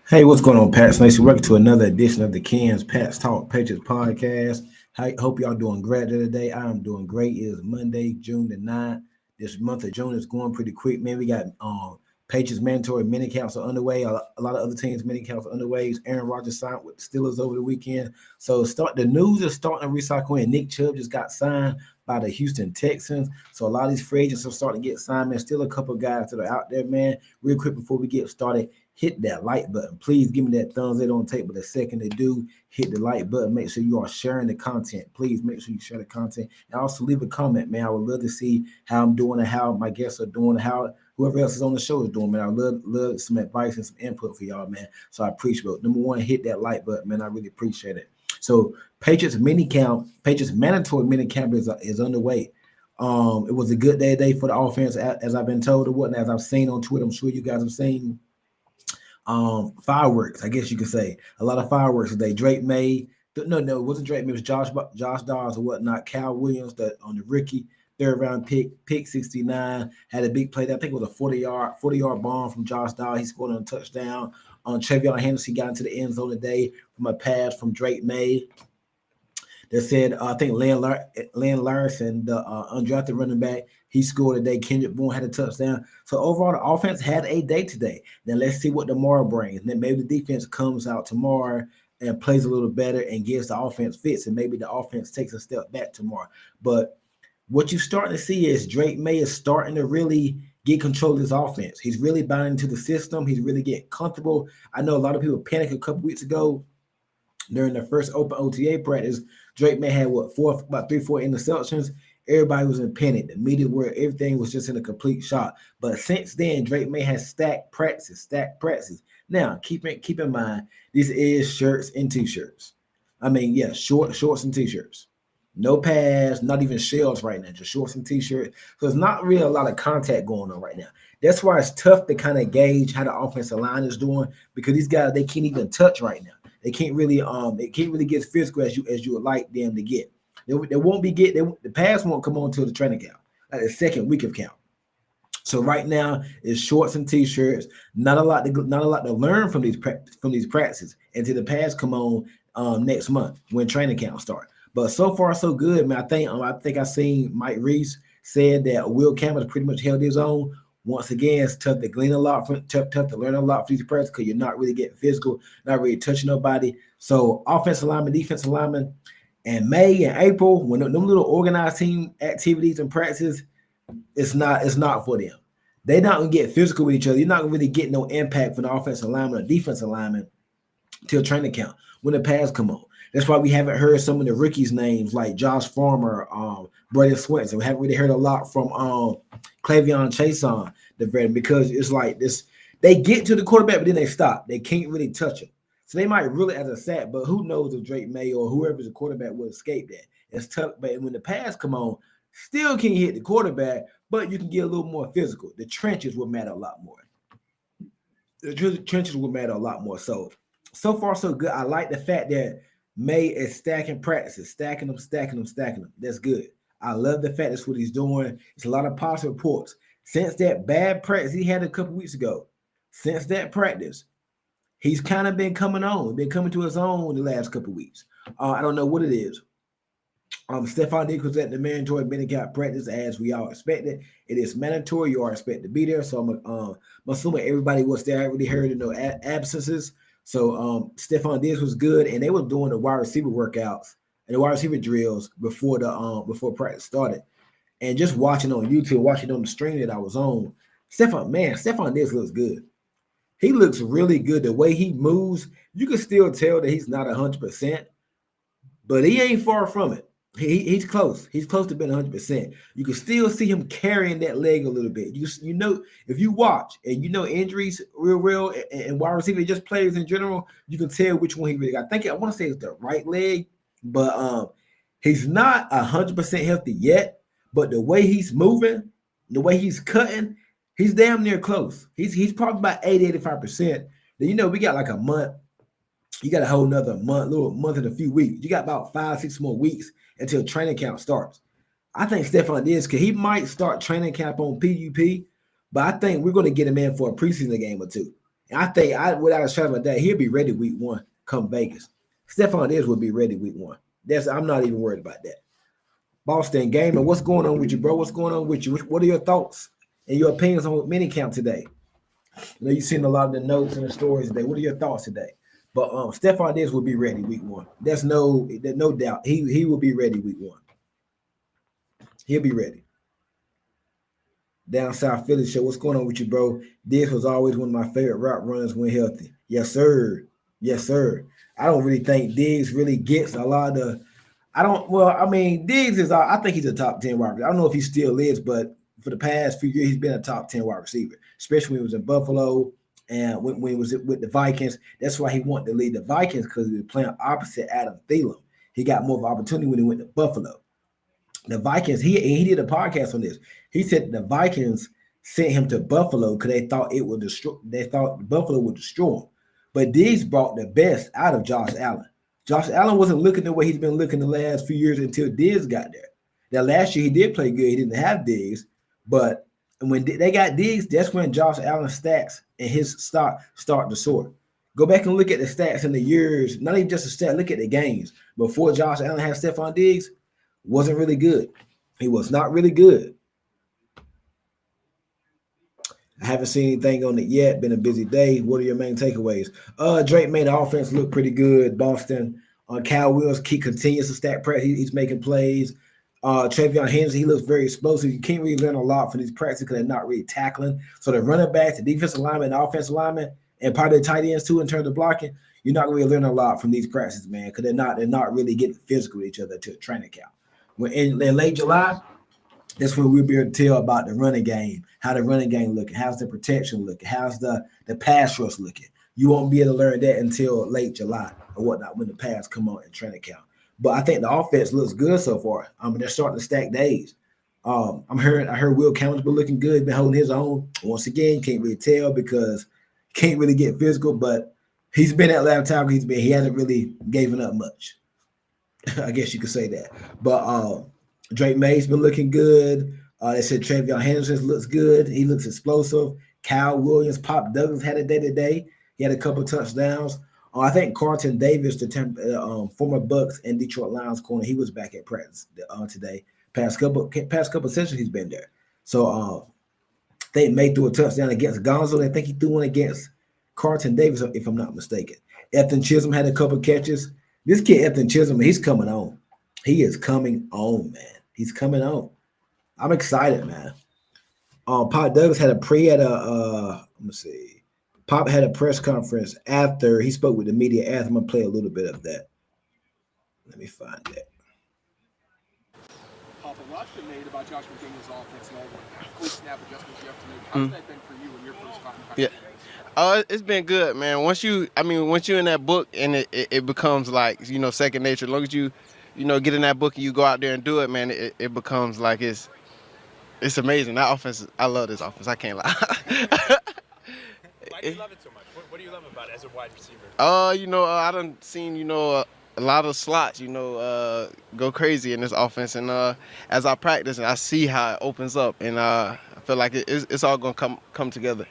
Hey, what's going on, Pats Nation? Welcome to another edition of the Ken's Pats Talk Patriots podcast. I hope y'all doing great today. I am doing great. It is Monday, June the 9th. This month of June is going pretty quick, man. We got Patriots mandatory mini camps are underway. A lot of other teams mini camps are underway. Aaron Rodgers signed with the Steelers over the weekend. So the news is starting to recycle in. Nick Chubb just got signed by the Houston Texans. So a lot of these free agents are starting to get signed, man. Still a couple of guys that are out there, man. Real quick before we get started, hit that like button. Please give me that thumbs. They don't take but a second to do. Hit the like button. Make sure you are sharing the content. Please make sure you share the content. And also leave a comment, man. I would love to see how I'm doing and how my guests are doing and how whoever else is on the show is doing, man. I love some advice and some input for y'all, man. So I appreciate it. Number one, hit that like button, man. I really appreciate it. So Patriots mandatory mini camp is underway. It was a good day today for the offense, as I've been told or whatnot, as I've seen on Twitter. I'm sure you guys have seen fireworks, I guess you could say. A lot of fireworks today. Drake May, no, it wasn't Drake May, it was Josh Dawes or whatnot. Cal Williams, on the rookie third round pick 69, had a big play. I think it was a 40-yard bomb from Josh Dawes. He scored on a touchdown. Trevion Henderson got into the end zone today from a pass from Drake May. They said, I think Lynn Larson, the undrafted running back, he scored today. Kendrick Bourne had a touchdown. So overall, the offense had a day today. Now let's see what tomorrow brings. And then maybe the defense comes out tomorrow and plays a little better and gives the offense fits, and maybe the offense takes a step back tomorrow. But what you're starting to see is Drake May is starting to really get control of his offense. He's really buying into the system. He's really getting comfortable. I know a lot of people panicked a couple weeks ago during the first open OTA practice. Drake May had about 3-4 interceptions. Everybody was in panic. The media where everything was just in a complete shock. But since then, Drake May has stacked practices. Now, keep in mind, this is shirts and t-shirts. I mean, yeah, shorts and t-shirts. No pads, not even shells right now, just shorts and t-shirts. So there's not really a lot of contact going on right now. That's why it's tough to kind of gauge how the offensive line is doing, because these guys, they can't even touch right now. They can't really get physical as you would like them to get. They won't be the pass won't come on until the training camp, like the second week of camp. So right now it's shorts and t-shirts. Not a lot to learn from these practices until the pads come on next month when training camp starts. But so far so good, man. I think I seen Mike Reese said that Will Campbell pretty much held his own. Once again, it's tough to glean a lot tough to learn a lot from these practices because you're not really getting physical, not really touching nobody. So offensive lineman, defensive lineman, and May and April, when them little organized team activities and practices, it's not for them. They're not gonna get physical with each other. You're not gonna really get no impact from the offensive lineman or defensive lineman till training camp when the pads come on. That's why we haven't heard some of the rookies' names like Josh Farmer, Braden Swenson. We haven't really heard a lot from Clavion Chason, the veteran, because it's like this. They get to the quarterback, but then they stop. They can't really touch him. So they might really as a sack, but who knows if Drake May or whoever's the quarterback will escape that. It's tough, but when the pads come on, still can't hit the quarterback, but you can get a little more physical. The trenches will matter a lot more. The trenches will matter a lot more. So far so good. I like the fact that May is stacking practices, stacking them, stacking them, stacking them. That's good. I love the fact that's what he's doing. It's a lot of positive reports. Since that bad practice he had a couple weeks ago, since that practice, he's kind of been coming on, been coming to his own the last couple weeks. I don't know what it is. Stephon Diggs was at the mandatory minicamp practice as we all expected. It is mandatory. You are expected to be there. So I'm assuming everybody was there. I already heard no absences. So Stephon Diggs was good, and they were doing the wide receiver workouts and the wide receiver drills before practice started. And just watching on YouTube, watching on the stream that I was on, Stephon Diggs looks good. He looks really good. The way he moves, you can still tell that he's not 100%, but he ain't far from it. He's close. He's close to being 100%. You can still see him carrying that leg a little bit. You know, if you watch and you know injuries real, and wide receiver, just players in general, you can tell which one he really got. I want to say it's the right leg, but he's not 100% healthy yet. But the way he's moving, the way he's cutting, he's damn near close. He's probably about 80-85%. Then you know we got like a month. You got a whole nother month and a few weeks. You got about 5-6 more weeks until training camp starts. I think Stephon Diggs, he might start training camp on PUP, but I think we're going to get him in for a preseason game or two. And I think, without a shadow of a doubt, he'll be ready week one come Vegas. Stephon Diggs will be ready week one. I'm not even worried about that. Boston Gamer, what's going on with you, bro? What's going on with you? What are your thoughts and your opinions on mini camp today? I know you've seen a lot of the notes and the stories today. What are your thoughts today? But Stephon Diggs will be ready week one. There's no doubt. He will be ready week one. He'll be ready. Down South Philly show. What's going on with you, bro? Diggs was always one of my favorite route runners when healthy. Yes, sir. Yes, sir. I don't really think Diggs really gets a lot of Diggs is, I think he's a top 10 wide receiver. I don't know if he still is, but for the past few years, he's been a top 10 wide receiver, especially when he was in Buffalo and when he was with the Vikings. That's why he wanted to lead the Vikings, because he was playing opposite Adam Thielen. He got more of an opportunity when he went to Buffalo. The Vikings, he did a podcast on this. He said the Vikings sent him to Buffalo because they thought Buffalo would destroy him. But Diggs brought the best out of Josh Allen. Josh Allen wasn't looking the way he's been looking the last few years until Diggs got there. Now, last year he did play good. He didn't have Diggs, but when they got Diggs, that's when Josh Allen's stats and his start to soar. Go back and look at the stats in the years, not even just the stat, look at the games. Before Josh Allen had Stephon Diggs, wasn't really good. He was not really good. I haven't seen anything on it yet. Been a busy day. What are your main takeaways? Drake made the offense look pretty good. Boston. Cal Williams continues to stack press. He's making plays. Travion Henderson, he looks very explosive. You can't really learn a lot from these practices because they're not really tackling. So the running backs, the defensive linemen, the offensive linemen, and probably the tight ends too in terms of blocking, you're not really learning a lot from these practices, man, because they're not really getting physical with each other until training camp. When in late July, that's when we'll be able to tell about the running game, how the running game looking, how's the protection looking, how's the pass rush looking. You won't be able to learn that until late July or whatnot when the pass come on in training camp. But I think the offense looks good so far. They're starting to stack days. I heard Will Campbell's been looking good, been holding his own. Once again, can't really tell because he can't really get physical, but he's been at left tackle. He hasn't really given up much. I guess you could say that. But Drake May's been looking good. They said Travion Henderson looks good. He looks explosive. Kyle Williams, Pop Douglas had a day today. He had a couple touchdowns. I think Carlton Davis, the former Bucks and Detroit Lions corner, he was back at practice today. Past couple sessions he's been there. So they May threw a touchdown against Gonzo. I think he threw one against Carlton Davis, if I'm not mistaken. Ethan Chisholm had a couple catches. This kid, Ethan Chisholm, he's coming on. He is coming on, man. He's coming on. I'm excited, man. Pop Douglas had let me see. Pop had a press conference after he spoke with the media. After I'm gonna play a little bit of that. Let me find that. Pop, a lot's been made about Josh McDaniels' offense and all the quick snap adjustments you have to make. How's that been for you in your first time? Yeah. It's been good, man. Once you're in that book and it becomes like, second nature. As long as you get in that book and you go out there and do it, man, it becomes like it's It's amazing. That offense, I love this offense. I can't lie. Why do you love it so much? What do you love about it as a wide receiver? I done seen, a lot of slots, go crazy in this offense. And as I practice, I see how it opens up. And I feel like it's all going to come together.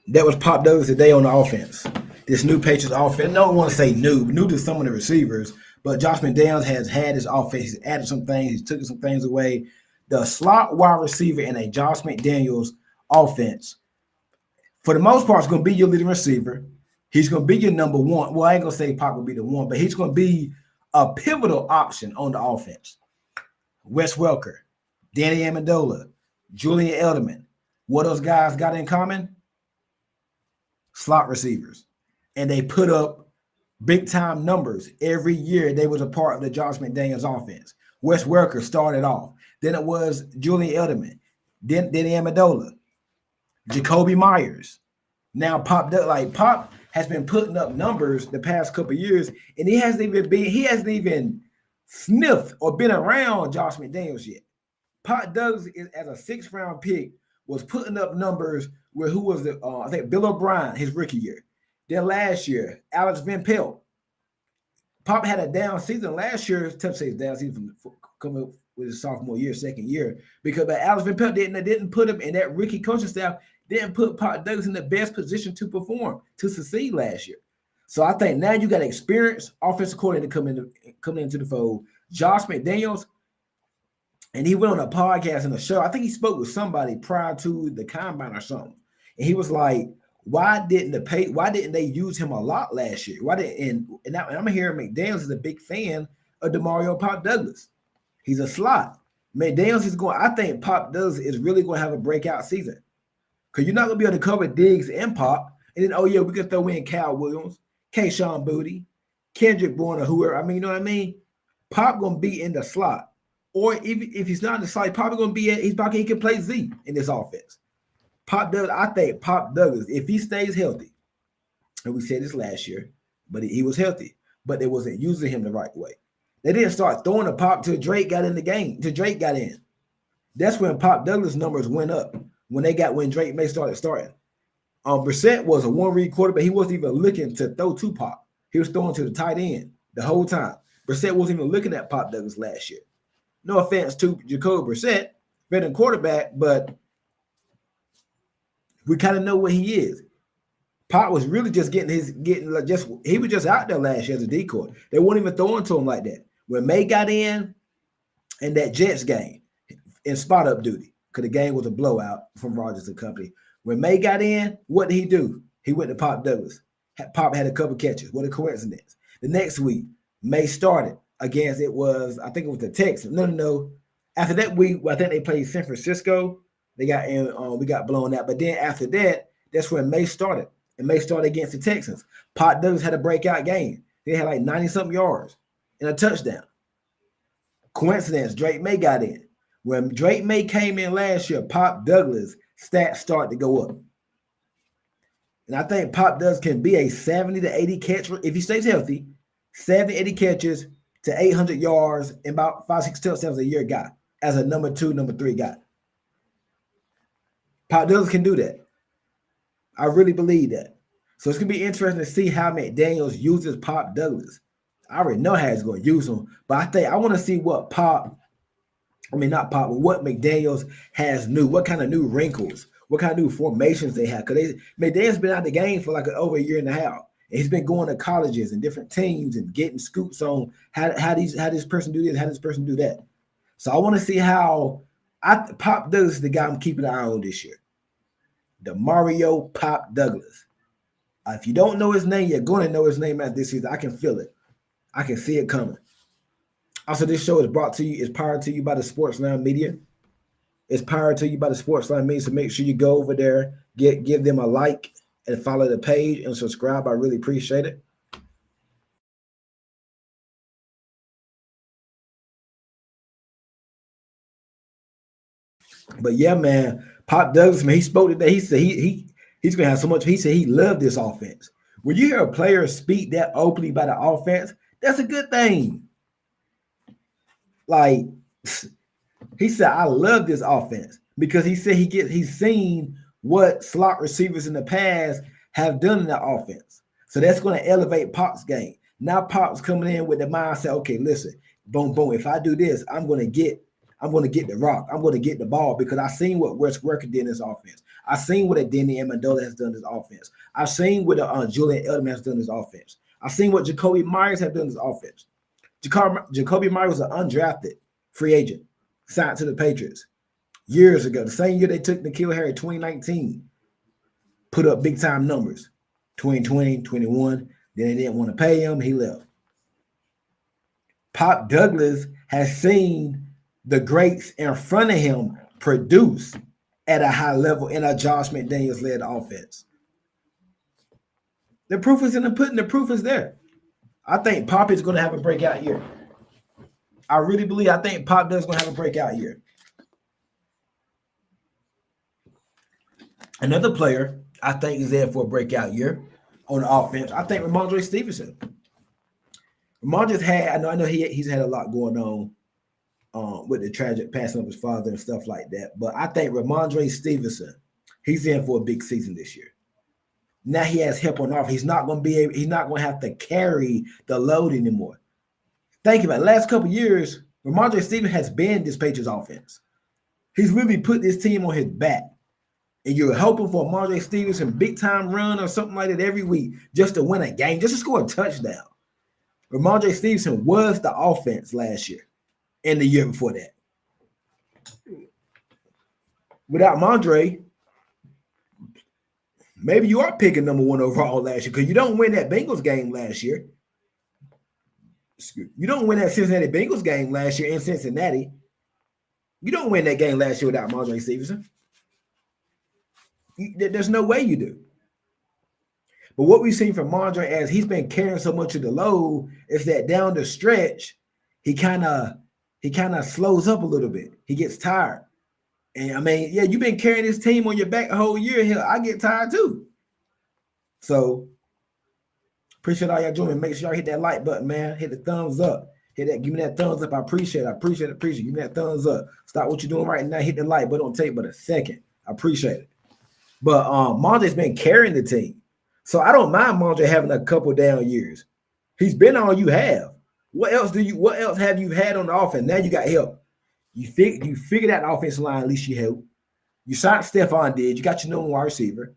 That was Pop Douglas today on the offense. This new Patriots offense. No one want to say new to some of the receivers, but Josh McDaniels has had his offense. He's added some things. He's taken some things away. The slot wide receiver in a Josh McDaniels offense, for the most part, is going to be your leading receiver. He's going to be your number one. Well, I ain't going to say Pop will be the one, but he's going to be a pivotal option on the offense. Wes Welker, Danny Amendola, Julian Edelman. What those guys got in common? Slot receivers. And they put up big-time numbers every year. They was a part of the Josh McDaniels offense. Wes Welker started off. Then it was Julian Edelman. Then Amendola. Jacoby Myers. Now Pop has been putting up numbers the past couple of years, and he hasn't even sniffed or been around Josh McDaniels yet. Pop Douglas as a 6th-round pick was putting up numbers where who was the I think Bill O'Brien his rookie year. Then last year, Alex Van Pelt. Pop had a down season last year. It's tough to say it's down season coming up with his sophomore year, second year, because Alex Van Pelt didn't put him in that rookie coaching staff. Didn't put Pop Douglas in the best position to perform, to succeed last year. So I think now you got experienced offensive coordinator coming into the fold. Josh McDaniels, and he went on a podcast and a show. I think he spoke with somebody prior to the combine or something. And he was like, why didn't they use him a lot last year? And I'm hearing McDaniels is a big fan of DeMario Pop Douglas. He's a slot. McDaniels I think Pop Douglas is really going to have a breakout season. Because you're not going to be able to cover Diggs and Pop. And then, we can throw in Cal Williams, Kayshon Boutte, Kendrick Bourne, or whoever. I mean, you know what I mean? Pop going to be in the slot. Or if he's not in the slot, probably going to be he can play Z in this offense. I think Pop Douglas, if he stays healthy, and we said this last year, but he was healthy, but they wasn't using him the right way. They didn't start throwing the Pop till Drake got in the game, till Drake got in. That's when Pop Douglas numbers went up. When Drake May started starting. Brissett was a one-read quarterback. He wasn't even looking to throw to Pop. He was throwing to the tight end the whole time. Brissett wasn't even looking at Pop Douglas last year. No offense to Jacoby Brissett, veteran quarterback, but we kind of know what he is. Pop was really just he was just out there last year as a decoy. They weren't even throwing to him like that. When May got in that Jets game in spot-up duty, because the game was a blowout from Rodgers and company. When May got in, what did he do? He went to Pop Douglas. Pop had a couple catches. What a coincidence. The next week, May started against I think it was the Texans. No. After that week, I think they played San Francisco. We got blown out. But then after that, that's when May started. And May started against the Texans. Pop Douglas had a breakout game. They had like 90-something yards and a touchdown. Coincidence, Drake May got in. When Drake May came in last year, Pop Douglas stats start to go up. And I think Pop Douglas can be a 70 to 80 catch, if he stays healthy, 70, 80 catches to 800 yards and about 5-6 touchdowns a year guy as a number 2, number 3 guy. Pop Douglas can do that. I really believe that. So it's going to be interesting to see how McDaniels uses Pop Douglas. I already know how he's going to use him, but I want to see what what McDaniels has new, what kind of new wrinkles, what kind of new formations they have. Because McDaniels been out of the game for like over a year and a half. And he's been going to colleges and different teams and getting scoops on how this person do this, how this person do that. So I want to see how Pop Douglas is the guy I'm keeping an eye on this year. DeMario Pop Douglas. If you don't know his name, you're going to know his name after this season. I can feel it. I can see it coming. Also, this show is powered to you by the Sportsline Media. It's powered to you by the Sportsline Media. So make sure you go over there, give them a like and follow the page and subscribe. I really appreciate it. But yeah, man, Pop Douglas, man, he spoke today. He said he's gonna have so much. He said he loved this offense. When you hear a player speak that openly about the offense, that's a good thing. Like he said, I love this offense because he said he's seen what slot receivers in the past have done in the offense. So that's going to elevate Pop's game. Now Pop's coming in with the mindset, okay, listen, boom, boom. If I do this, I'm going to get the rock. I'm going to get the ball because I've seen what Wes Welker did in this offense. I've seen what a Denny Amendola has done in this offense. I've seen what Julian Edelman has done in this offense. I've seen what Jacoby Myers has done in this offense. Jacoby Myers was an undrafted free agent signed to the Patriots years ago. The same year they took N'Keal Harry, 2019, put up big time numbers. 2020, 21. Then they didn't want to pay him. He left. Pop Douglas has seen the greats in front of him produce at a high level in a Josh McDaniels-led offense. The proof is in the pudding. The proof is there. I think Pop is going to have a breakout year. I really believe. I think Pop Douglas is going to have a breakout year. Another player I think is there for a breakout year on the offense. I think Ramondre Stevenson. Ramondre's had. I know he's had a lot going on with the tragic passing of his father and stuff like that. But I think Ramondre Stevenson, he's in for a big season this year. Now he has help on off. He's not going to have to carry the load anymore. Think about it. Last couple of years, Ramondre Stevenson has been this Patriots offense. He's really put this team on his back. And you're hoping for Ramondre Stevenson big time run or something like that every week just to win a game, just to score a touchdown. Ramondre Stevenson was the offense last year and the year before that. Without Mondre, maybe you are picking number 1 overall last year because you don't win that Bengals game last year. You don't win that Cincinnati Bengals game last year in Cincinnati. You don't win that game last year without Mondre Stevenson. There's no way you do. But what we've seen from Mondre as he's been carrying so much of the load is that down the stretch, he kind of slows up a little bit. He gets tired. And I mean, yeah, you've been carrying this team on your back a whole year. Hell, I get tired too. So appreciate all y'all doing. Make sure y'all hit that like button, man. Hit the thumbs up. Hit that. Give me that thumbs up. I appreciate it. Appreciate it. Give me that thumbs up. Stop what you're doing right now. Hit the like button. Don't take but a second. I appreciate it. But Mondre's been carrying the team. So I don't mind Mondre having a couple down years. He's been all you have. What else have you had on the offense? Now you got help. You figured out the offensive line, at least you help. You signed Stephon Diggs. You got your number 1 wide receiver.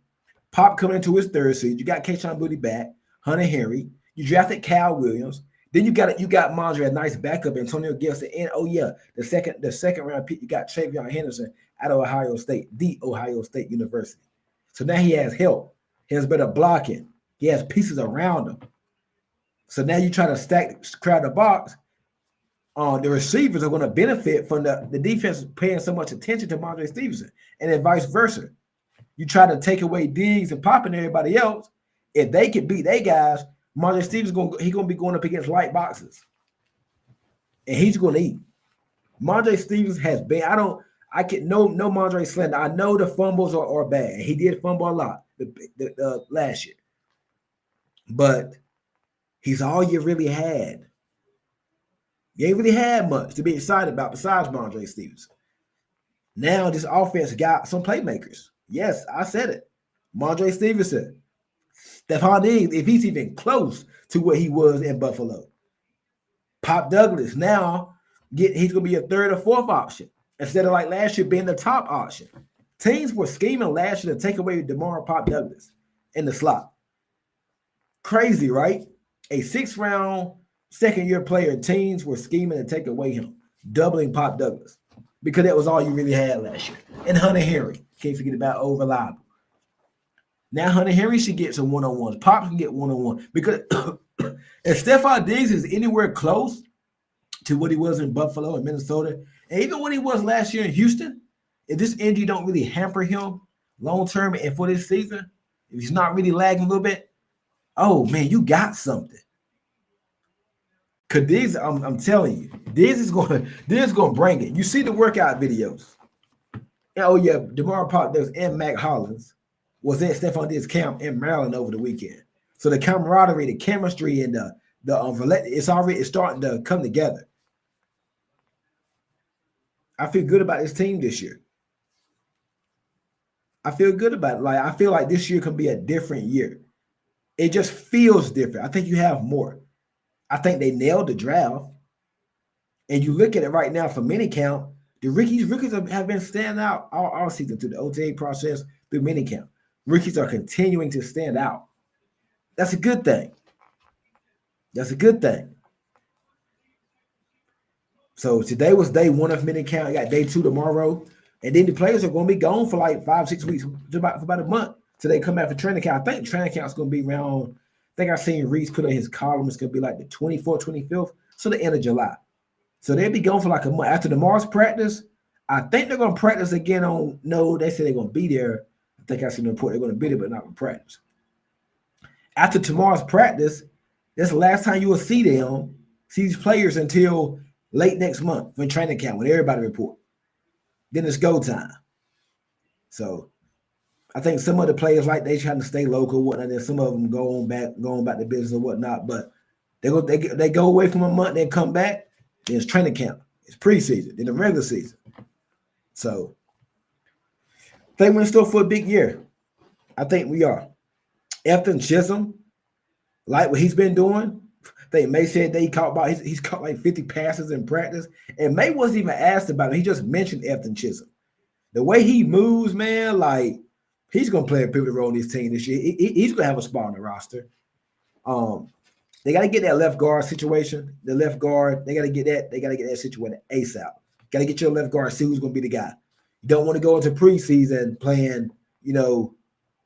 Pop coming into his 3rd season. You got Kayshon Boutte back. Hunter Henry. You drafted Cal Williams. Then you got Mondre, a nice backup, Antonio Gibson. And the second round pick, you got Travion Henderson out of Ohio State, the Ohio State University. So now he has help. He has better blocking. He has pieces around him. So now you try to crowd the box. The receivers are going to benefit from the defense paying so much attention to Mondre Stevenson, and then vice versa. You try to take away Diggs and Pop and everybody else. If they can beat their guys, Mondre Stevenson going to be going up against light boxes, and he's going to eat. Mondre Stevenson has been. I can no Mondre slander. I know the fumbles are bad. He did fumble a lot the last year, but he's all you really had. You ain't really had much to be excited about besides Mondre Stevenson. Now this offense got some playmakers. Yes, I said it. Mondre Stevenson, Stephon Diggs, if he's even close to what he was in Buffalo. Pop Douglas, now he's going to be a 3rd or 4th option instead of like last year being the top option. Teams were scheming last year to take away DeMar Pop Douglas in the slot. Crazy, right? A 6th-round second-year player, teams were scheming to take away him, doubling Pop Douglas because that was all you really had last year. And Hunter Henry, can't forget about reliable. Now Hunter Henry should get some one-on-ones. Pop can get one-on-one because if Stephon Diggs is anywhere close to what he was in Buffalo and Minnesota, and even when he was last year in Houston, if this injury don't really hamper him long-term and for this season, if he's not really lagging a little bit, oh, man, you got something. Because Diggs, I'm telling you, Diggs is going to bring it. You see the workout videos. Oh, yeah, DeMar Pop Douglas and Mac Hollins was at Stephon Diggs' camp in Maryland over the weekend. So the camaraderie, the chemistry, and it's starting to come together. I feel good about this team this year. I feel good about it. Like, I feel like this year can be a different year. It just feels different. I think you have more. I think they nailed the draft. And you look at it right now for mini camp, the rookies have been standing out all season through the OTA process, through mini camp. Rookies are continuing to stand out. That's a good thing. That's a good thing. So today was day 1 of mini camp. I got day 2 tomorrow. And then the players are going to be gone for like 5-6 weeks, for about a month. So they come back for training camp. I think training camp is going to be around, I think I seen Reese put on his column, it's going to be like the 24th, 25th, so the end of July. So they'll be gone for like a month. After tomorrow's practice, I think they're going to practice again on, no, they say they're going to be there. I think I seen the report they're going to be there, but not going to practice. After tomorrow's practice, that's the last time you will see these players until late next month when training camp, when everybody report. Then it's go time. So I think some of the players, like, they trying to stay local, whatnot. Then some of them going back to business or whatnot. But they go away from a month, then come back. Then it's training camp. It's preseason. Then the regular season. So I think we're in store for a big year. I think we are. Efton Chisholm, like what he's been doing. I think May said that he's caught like 50 passes in practice. And May wasn't even asked about it. He just mentioned Efton Chisholm. The way he moves, man, like, he's going to play a pivotal role in this team this year. He's going to have a spot on the roster. They got to get that left guard situation. The left guard, they got to get that. They got to get that situated ASAP. Got to get your left guard, see who's going to be the guy. You don't want to go into preseason playing,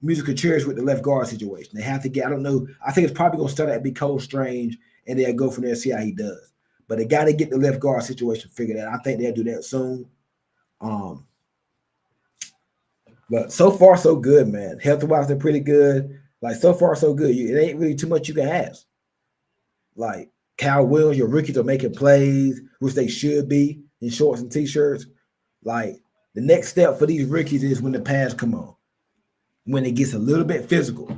musical chairs with the left guard situation. They have to get, I don't know, I think it's probably going to start at be Cole Strange, and they'll go from there and see how he does. But they got to get the left guard situation figured out. I think they'll do that soon. But so far, so good, man. Health-wise, they're pretty good. Like, so far, so good. It ain't really too much you can ask. Like, Cal Williams, your rookies are making plays, which they should be, in shorts and T-shirts. Like, the next step for these rookies is when the pads come on, when it gets a little bit physical.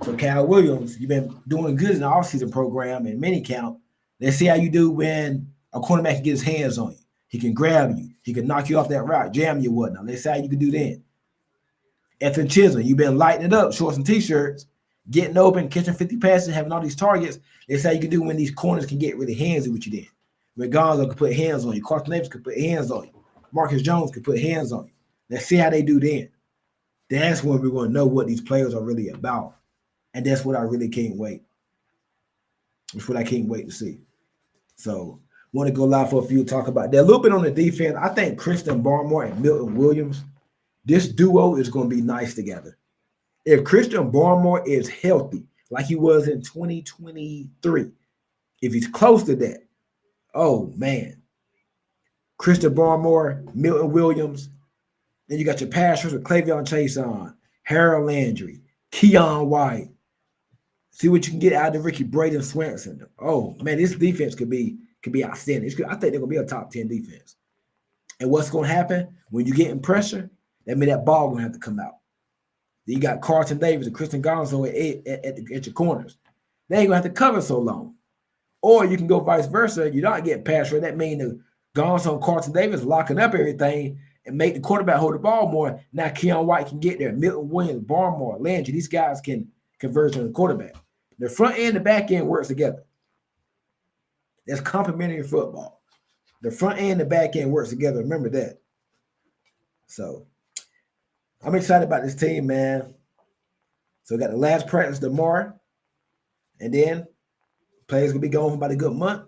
So, Cal Williams, you've been doing good in the offseason program and mini camp. Let's see how you do when a cornerback can get his hands on you. He can grab you. He can knock you off that route, jam you, whatnot. Let's see how you can do then. Efton Chisholm, you've been lighting it up, shorts and T-shirts, getting open, catching 50 passes, having all these targets. Let's see how you can do when these corners can get really handsy with you then. When Gonzo can put hands on you. Carson Davis can put hands on you. Marcus Jones can put hands on you. Let's see how they do then. That's when we're going to know what these players are really about. And that's what I really can't wait. That's what I can't wait to see. So, want to go live for a few, talk about that. A little bit on the defense. I think Christian Barmore and Milton Williams, this duo is going to be nice together. If Christian Barmore is healthy, like he was in 2023, if he's close to that, oh, man. Christian Barmore, Milton Williams, then you got your pass rush with Clavion Chason, Harold Landry, Keon White. See what you can get out of the Ricky Braden Swanson. Oh, man, this defense could be outstanding. I think they're going to be a top 10 defense. And what's going to happen when you get in pressure, that means that ball going to have to come out. Then you got Carlton Davis and Christian Gonzo at your corners. They ain't going to have to cover so long. Or you can go vice versa. You're not getting pass rush. That means the Gonzo and Carlton Davis locking up everything and make the quarterback hold the ball more. Now Keon White can get there. Milton Williams, Barmore, Landry, these guys can converge on the quarterback. The front end and the back end works together. That's complementary football. The front end and the back end works together. Remember that. So I'm excited about this team, man. So we got the last practice tomorrow. And then players will be gone for about a good month.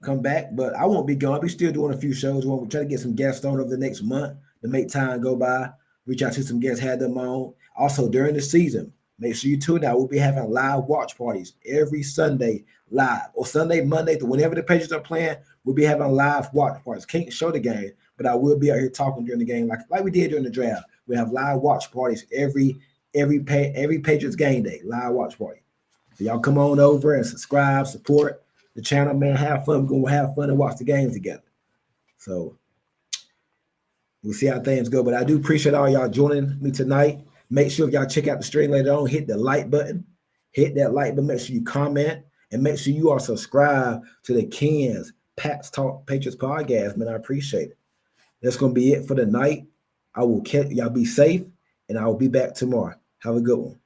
Come back. But I won't be gone. I'll be still doing a few shows. We'll try to get some guests on over the next month to make time go by. Reach out to some guests, have them on. Also, during the season, make sure you tune out. We'll be having live watch parties every Sunday live. Or Sunday, Monday, whenever the Patriots are playing, we'll be having live watch parties. Can't show the game, but I will be out here talking during the game like we did during the draft. We have live watch parties every Patriots game day, live watch party. So y'all come on over and subscribe, support the channel, man. Have fun. We're going to have fun and watch the games together. So we'll see how things go. But I do appreciate all y'all joining me tonight. Make sure if y'all check out the stream later on, hit the like button. Hit that like button. Make sure you comment. And make sure you are subscribed to the Ken's Pats Talk Patriots podcast, man. I appreciate it. That's gonna be it for the night. I will catch y'all. Be safe, and I will be back tomorrow. Have a good one.